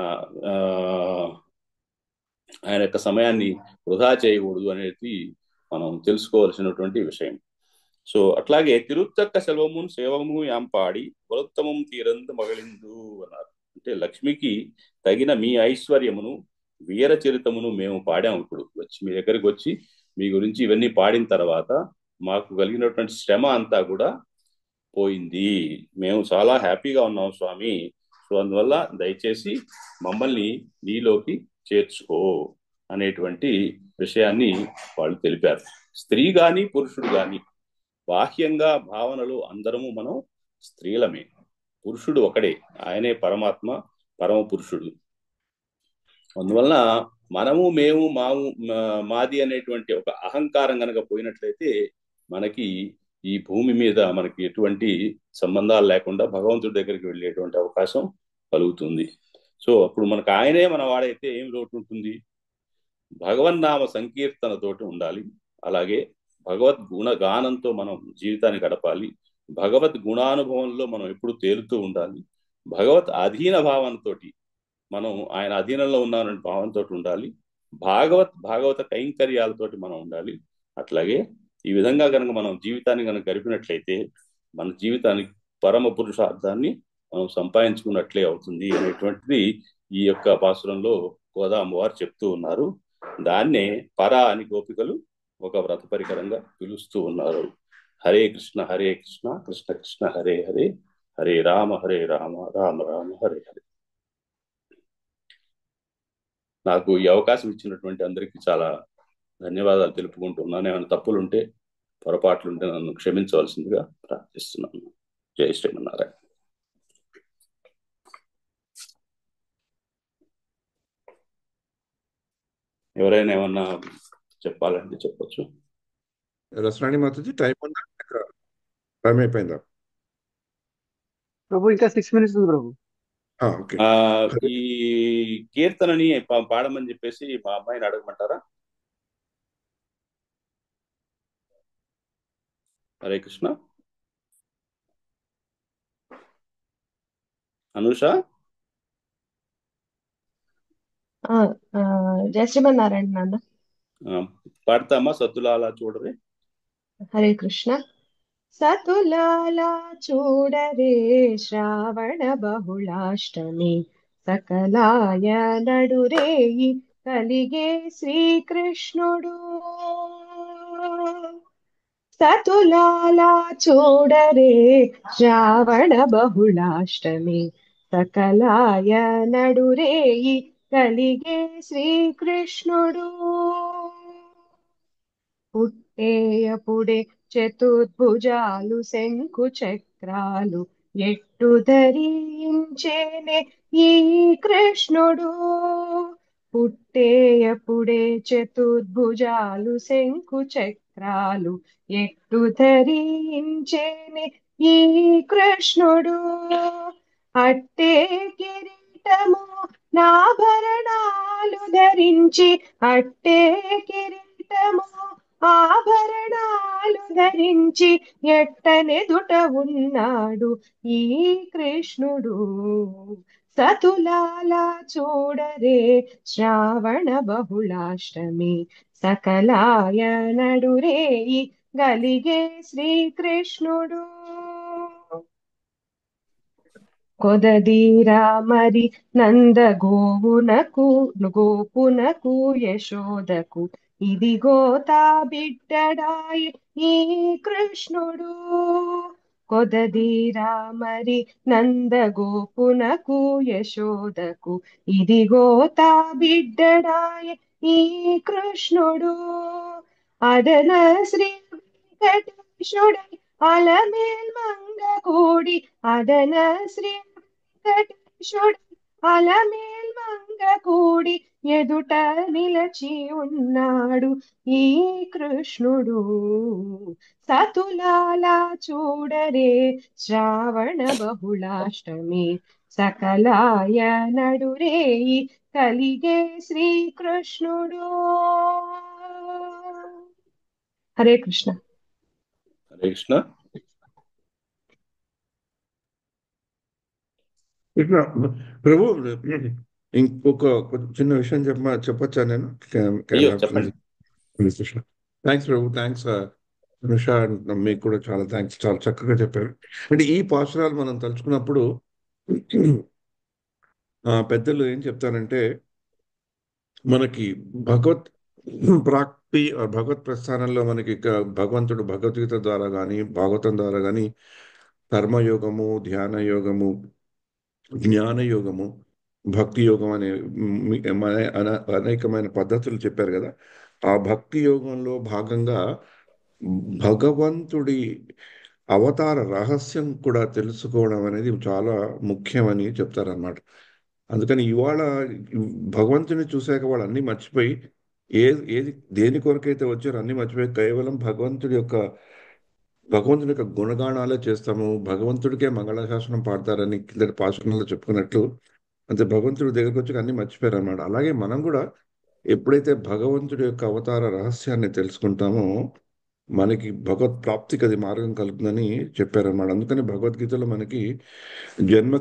ఆ, ఆయన యొక్క సమయాన్ని వృధా చేయకూడదు అనేది మనం తెలుసుకోవాల్సినటువంటి విషయం. సో అట్లాగే తిరుత్తక్క సెల్వమున్ సేవము యాంపాడి వరుత్తమం తీరందు మగలిందు అన్నారు. అంటే లక్ష్మికి తగిన మీ ఐశ్వర్యమును వీర చరితమును మేము పాడాము. ఇప్పుడు వచ్చి మీ దగ్గరికి వచ్చి మీ గురించి ఇవన్నీ పాడిన తర్వాత మాకు కలిగినటువంటి శ్రమ అంతా కూడా పోయింది, మేము చాలా హ్యాపీగా ఉన్నాం స్వామి. సో అందువల్ల దయచేసి మమ్మల్ని నీలోకి చేర్చుకో అనేటువంటి విషయాన్ని వాళ్ళు తెలిపారు. స్త్రీ గాని పురుషుడు గాని బాహ్యంగా భావనలు అందరము మనం స్త్రీలమే, పురుషుడు ఒకడే, ఆయనే పరమాత్మ, పరమ పురుషుడు. అందువలన మనము మేము మాది అనేటువంటి ఒక అహంకారం కనుక పోయినట్లయితే మనకి ఈ భూమి మీద మనకి ఎటువంటి సంబంధాలు లేకుండా భగవంతుడి దగ్గరికి వెళ్ళేటువంటి అవకాశం కలుగుతుంది. సో అప్పుడు మనకు ఆయనే మన వాడైతే ఏం లోటు ఉంటుంది? భగవన్నామ సంకీర్తనతోటి ఉండాలి. అలాగే భగవద్ గుణగానంతో మనం జీవితాన్ని గడపాలి. భగవద్ గుణానుభవంలో మనం ఎప్పుడు తేలుతూ ఉండాలి. భగవత్ అధీన భావంతో మనం ఆయన అధీనంలో ఉన్నామనే భావంతో ఉండాలి. భాగవత కైంకర్యాలతోటి మనం ఉండాలి. అట్లాగే ఈ విధంగా కనుక మనం జీవితాన్ని కనుక గడిపినట్లయితే మన జీవితానికి పరమ పురుషార్థాన్ని మనం సంపాదించుకున్నట్లే అవుతుంది అనేటువంటిది ఈ యొక్క పాసురంలో గోదా అమ్మవారు చెప్తూ ఉన్నారు. దాన్నే పర అని గోపికలు ఒక వ్రత పరికరంగా పిలుస్తూ ఉన్నారు. హరే కృష్ణ కృష్ణ కృష్ణ హరే హరే, హరే రామ రామ రామ హరే హరే. నాకు ఈ అవకాశం ఇచ్చినటువంటి అందరికీ చాలా ధన్యవాదాలు తెలుపుకుంటున్నాను. ఏమైనా తప్పులుంటే పొరపాట్లుంటే నన్ను క్షమించవలసిందిగా ప్రార్థిస్తున్నాను. జై శ్రీమన్నారాయణ. ఎవరైనా ఏమన్నా చెప్పాలంటే చెప్పొచ్చు. రసరాణి మాతాజీ టైం ఉందా, టైం అయిపోయిందా? ప్రభు ఇంకా 6 minutes ఉంది ప్రభు. ఓకే. ఈ కీర్తనని పాడమని చెప్పేసి మా అమ్మాయిని అడగమంటారా? హరే కృష్ణ. అనూష జయ శ్రీమన్నారాయణ నాన్న. పాడతామా? సత్తులాల చూడరే. హరే కృష్ణ. సతులాల చూడరే శ్రావణ బహుళాష్టమి, సకలాయ నడురేయి కలిగే శ్రీకృష్ణుడు. సతులాల చూడరే శ్రావణ బహుళాష్టమి, సకలాయ నడురేయి కలిగే శ్రీకృష్ణుడు. పుట్టేయపుడే చతుర్భుజాలు శంకు చక్రాలు ఎట్టు ధరించేనే ఈ కృష్ణుడు. పుట్టేయపుడే చతుర్భుజాలు శంకు చక్రాలు ఎట్టు ధరించేనే ఈ కృష్ణుడు. అట్టే కిరీటము నాభరణాలు ధరించి, అట్టే కిరీటము ఆభరణాలు ధరించి ఎట్టనెదుట ఉన్నాడు ఈ కృష్ణుడు. సతులాల చూడరే శ్రావణ బహుళాష్టమి, సకలాయ నడురేయి గలిగే శ్రీకృష్ణుడు. కొదదీరా మరి నంద గోపునకు యశోదకు ఇదిగో తా బిడ్డడాయ్ ఈ కృష్ణుడు. కొదదీరా మరి నంద గోపునకు యశోదకు ఇదిగో తా బిడ్డడాయ్ ఈ కృష్ణుడు. అదన శ్రీ వెంకటేశుడై అలమేల్ మంగ కూడి అదన శ్రీ వెంకటేశుడై అలమేల్ మంగ కూడి ఎదుట నిలచి ఉన్నాడు ఈ కృష్ణుడు. సతులాలా చూడరే శ్రావణ బహుళాష్టమి సకలాయ నడురేయి కలిగే శ్రీకృష్ణుడు. హరే కృష్ణ. హరే కృష్ణ. కృష్ణ ప్రభు, ఇంకొక చిన్న విషయం చెప్పచ్చా నేను? అయ్యో చెప్పండి. థ్యాంక్స్ ప్రభు, థ్యాంక్స్ అనుష, మీకు కూడా చాలా థ్యాంక్స్, చాలా చక్కగా చెప్పారు. అంటే ఈ పాశురాలు మనం తలుచుకున్నప్పుడు పెద్దలు ఏం చెప్తారంటే, మనకి భగవత్ ప్రాప్తి భగవత్ ప్రస్థానంలో మనకి భగవంతుడు భగవద్గీత ద్వారా కానీ భాగవతం ద్వారా కానీ కర్మయోగము, ధ్యాన యోగము, జ్ఞాన యోగము, భక్తి యోగం అనే అనేకమైన పద్ధతులు చెప్పారు కదా. ఆ భక్తి యోగంలో భాగంగా భగవంతుడి అవతార రహస్యం కూడా తెలుసుకోవడం అనేది చాలా ముఖ్యమని చెప్తారన్నమాట. అందుకని ఇవాళ భగవంతుని చూశాక వాళ్ళు అన్నీ మర్చిపోయి ఏది దేని కొరకైతే వచ్చారో అన్నీ మర్చిపోయి కేవలం భగవంతుడి యొక్క గుణగానాలే చేస్తాము, భగవంతుడికే మంగళాశాసనం పాడతారని కిందటి పాశురంలో చెప్పుకున్నట్లు, అంతే భగవంతుడి దగ్గరకు వచ్చి అన్ని మర్చిపోయారు అన్నమాట. అలాగే మనం కూడా ఎప్పుడైతే భగవంతుడి యొక్క అవతార రహస్యాన్ని తెలుసుకుంటామో మనకి భగవత్ ప్రాప్తికి అది మార్గం కలుగుతుందని చెప్పారన్నమాట. అందుకని భగవద్గీతలో మనకి జన్మ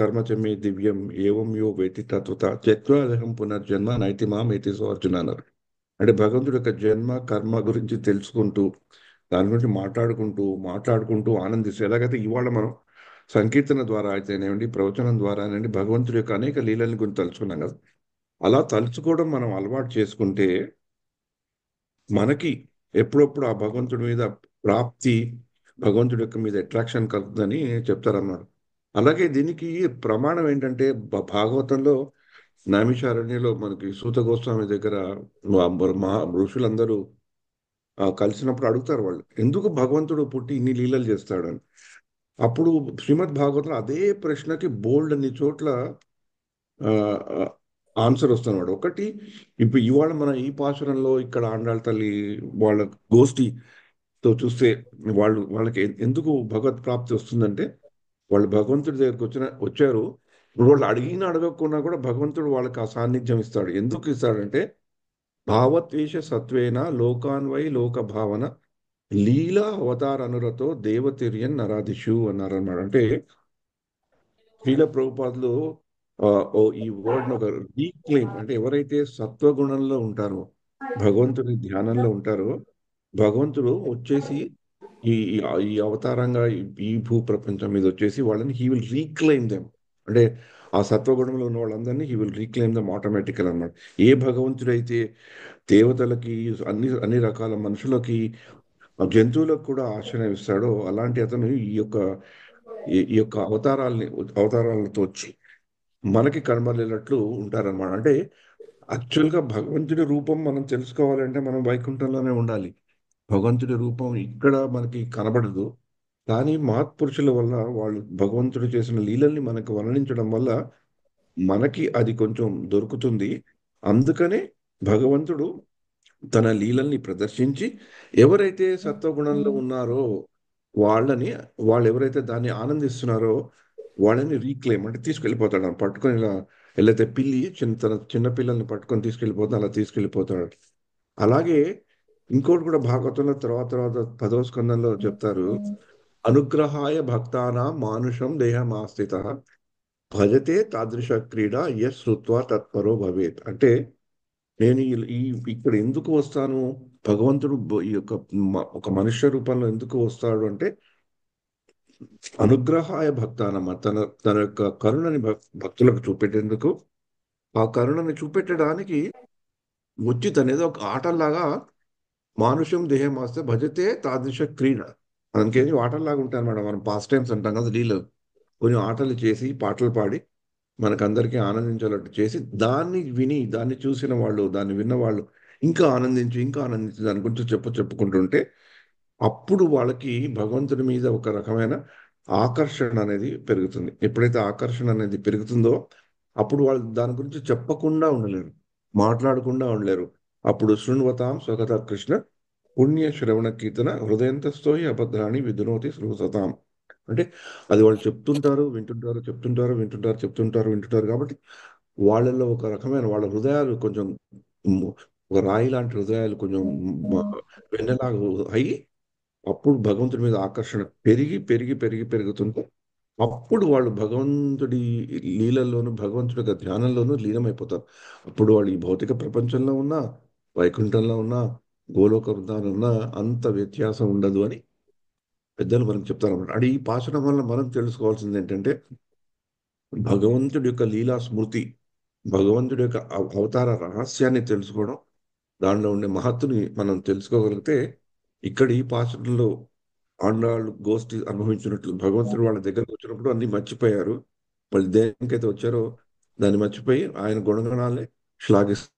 కర్మచమే దివ్యం ఏవం యో వేతి తత్వత చక్రాదహం పునర్జన్మ నైతి మాం ఏతి సో అర్జున అన్నారు. అంటే భగవంతుడి యొక్క జన్మ కర్మ గురించి తెలుసుకుంటూ దాని గురించి మాట్లాడుకుంటూ ఆనందిస్తూ, ఎలాగైతే ఇవాళ మనం సంకీర్తన ద్వారా అయితేనేమండి, ప్రవచనం ద్వారా అనండి భగవంతుడి యొక్క అనేక లీలల గురించి తలుచుకున్నాం కదా. అలా తలుచుకోవడం మనం అలవాటు చేసుకుంటే మనకి ఎప్పుడప్పుడు ఆ భగవంతుడి మీద ప్రాప్తి, భగవంతుడి యొక్క మీద అట్రాక్షన్ కలుగుతుందని చెప్తారన్నమాట. అలాగే దీనికి ప్రమాణం ఏంటంటే భాగవతంలో నైమిషారణ్యలో మనకి సూత గోస్వామి దగ్గర ఋషులందరూ కలిసినప్పుడు అడుగుతారు వాళ్ళు, ఎందుకు భగవంతుడు పుట్టి ఇన్ని లీలలు చేస్తాడని. అప్పుడు శ్రీమద్ భాగవతంలో అదే ప్రశ్నకి బోల్డ్ అన్ని చోట్ల ఆన్సర్ వస్తున్నాడు. ఒకటి, ఇప్పుడు ఇవాళ మన ఈ పాశురంలో ఇక్కడ ఆండాళ్ళ తల్లి వాళ్ళ గోష్ఠితో చూస్తే వాళ్ళకి ఎందుకు భగవత్ ప్రాప్తి వస్తుందంటే, వాళ్ళు భగవంతుడి దగ్గరికి వచ్చారు. వాళ్ళు అడగకుండా కూడా భగవంతుడు వాళ్ళకి ఆ సాన్నిధ్యం ఇస్తాడు. ఎందుకు ఇస్తాడంటే, భావద్వేష సత్వేన లోకాన్వై లోక భావన లీలా అవతార అనురతో దేవతిర్యన్ నరాదిషు అన్నారన్నమాట. అంటే శ్రీల ప్రభుపాదులు ఈ వర్డ్ ఒక రీక్లెయిమ్, అంటే ఎవరైతే సత్వగుణంలో ఉంటారో, భగవంతుడి ధ్యానంలో ఉంటారో, భగవంతుడు వచ్చేసి ఈ ఈ అవతారంగా ఈ భూ ప్రపంచం మీద వచ్చేసి వాళ్ళని హీ విల్ రీక్లెయిమ్ దెమ్. అంటే ఆ సత్వగుణంలో ఉన్న వాళ్ళందరినీ హీ విల్ రీక్లెయిమ్ దెమ్ ఆటోమేటికల్ అన్నమాట. ఏ భగవంతుడైతే దేవతలకి అన్ని రకాల మనుషులకి జంతువులకు కూడా ఆశ్రయం ఇస్తాడో, అలాంటి అతను ఈ యొక్క అవతారాలతో వచ్చి మనకి కనబడేటట్లు ఉంటారన్నమాట. అంటే యాక్చువల్గా భగవంతుడి రూపం మనం తెలుసుకోవాలంటే మనం వైకుంఠంలోనే ఉండాలి. భగవంతుడి రూపం ఇక్కడ మనకి కనబడదు. కానీ మహత్పురుషుల వల్ల వాళ్ళు భగవంతుడు చేసిన లీలల్ని మనకు వర్ణించడం వల్ల మనకి అది కొంచెం దొరుకుతుంది. అందుకనే భగవంతుడు తన లీలల్ని ప్రదర్శించి ఎవరైతే సత్వగుణంలో ఉన్నారో వాళ్ళు ఎవరైతే దాన్ని ఆనందిస్తున్నారో వాళ్ళని రీక్లెయిమ్, అంటే తీసుకెళ్ళిపోతాడు. పట్టుకొని ఇలా వెళ్ళైతే పిల్లి చిన్న పిల్లల్ని పట్టుకొని తీసుకెళ్ళిపోతాడు, అలా తీసుకెళ్ళిపోతాడు. అలాగే ఇంకోటి కూడా భాగవతంలో తర్వాత 10వ స్కందంలో చెప్తారు, అనుగ్రహాయ భక్తానాం మానుషం దేహమాస్థిత భజతే తాదృశ క్రీడ యస్ శ్రుత్వా తత్పరో భవేత్. అంటే నేను ఇక్కడ ఎందుకు వస్తాను, భగవంతుడు ఈ యొక్క ఒక మనుష్య రూపంలో ఎందుకు వస్తాడు అంటే, అనుగ్రహాయ భక్తానమ్మ, తన యొక్క కరుణని భక్తులకు చూపెట్టేందుకు, ఆ కరుణని చూపెట్టడానికి వచ్చి తనేదో ఒక ఆటల్లాగా మానుషం దేహమాస్తే భజతే తాదృశ క్రీడ. మనకేమి ఆటల్లాగా ఉంటాయి అన్నమాట. మనం పాస్ టైమ్స్ అంటాం కదా, లీలలు. కొన్ని ఆటలు చేసి పాటలు పాడి మనకందరికీ ఆనందించేటట్టు చేసి, దాన్ని విని దాన్ని చూసిన వాళ్ళు, దాన్ని విన్న వాళ్ళు ఇంకా ఆనందించి దాని గురించి చెప్పుకుంటుంటే అప్పుడు వాళ్ళకి భగవంతుడి మీద ఒక రకమైన ఆకర్షణ అనేది పెరుగుతుంది. ఎప్పుడైతే ఆకర్షణ అనేది పెరుగుతుందో అప్పుడు వాళ్ళు దాని గురించి చెప్పకుండా ఉండలేరు, మాట్లాడకుండా ఉండలేరు. అప్పుడు శృణ్వతాం స్వగత కృష్ణ పుణ్య శ్రవణ కీర్తన హృదయంతస్థో హి అభద్రాణి విధునోతి శ్రోతతాం. అంటే అది వాళ్ళు చెప్తుంటారు కాబట్టి వాళ్ళల్లో ఒక రకమైన వాళ్ళ హృదయాలు కొంచెం ఒక రాయి లాంటి హృదయాలు కొంచెం వెన్నెలాగా అయ్యి అప్పుడు భగవంతుడి మీద ఆకర్షణ పెరుగుతుంటే అప్పుడు వాళ్ళు భగవంతుడి లీలల్లోనూ భగవంతుడి యొక్క ధ్యానంలోనూ లీనమైపోతారు. అప్పుడు వాళ్ళు ఈ భౌతిక ప్రపంచంలో ఉన్నా, వైకుంఠంలో ఉన్నా, గోలోక వృందాలు ఉన్నా అంత వ్యత్యాసం ఉండదు అని పెద్దలు మనకు చెప్తారన్నమాట. అంటే ఈ పాశనం వల్ల మనం తెలుసుకోవాల్సింది ఏంటంటే భగవంతుడి యొక్క లీలా స్మృతి, భగవంతుడి యొక్క అవతార రహస్యాన్ని తెలుసుకోవడం, దానిలో ఉండే మహత్తుని మనం తెలుసుకోగలిగితే ఇక్కడ ఈ పాశనంలో ఆండాళ్ళు గోష్ఠి అనుభవించినట్లు భగవంతుడు వాళ్ళ దగ్గరకు వచ్చినప్పుడు అన్ని మర్చిపోయారు. వాళ్ళు దేనికైతే వచ్చారో దాన్ని మర్చిపోయి ఆయన గుణగణాలే శ్లాఘిస్తారు.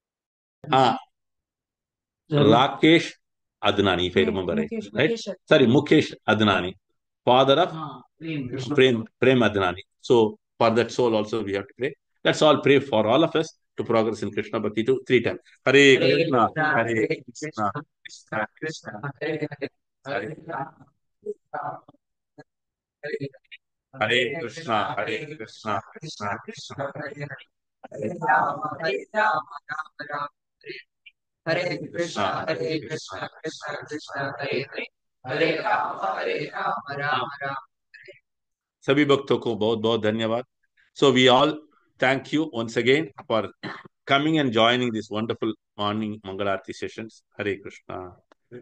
Rakesh Adnani, if I remember right? Sorry, Mukesh Adnani, father of Prem Adnani. So for that soul also we have to pray. Let's all pray for all of us to progress in Krishna Bhakti to 3 times. Hare Krishna, Hare Krishna, Krishna Krishna, Hare Hare, Hare Krishna, Hare Krishna, Krishna Krishna, Hare Hare Krishna, Hare Krishna, Krishna Krishna, Hare Hare, Hare Rama, Rama Rama. सभी भक्तों को बहुत बहुत धन्यवाद. So we all thank you once again for coming and joining this wonderful morning Mangalarti sessions. Hare Krishna.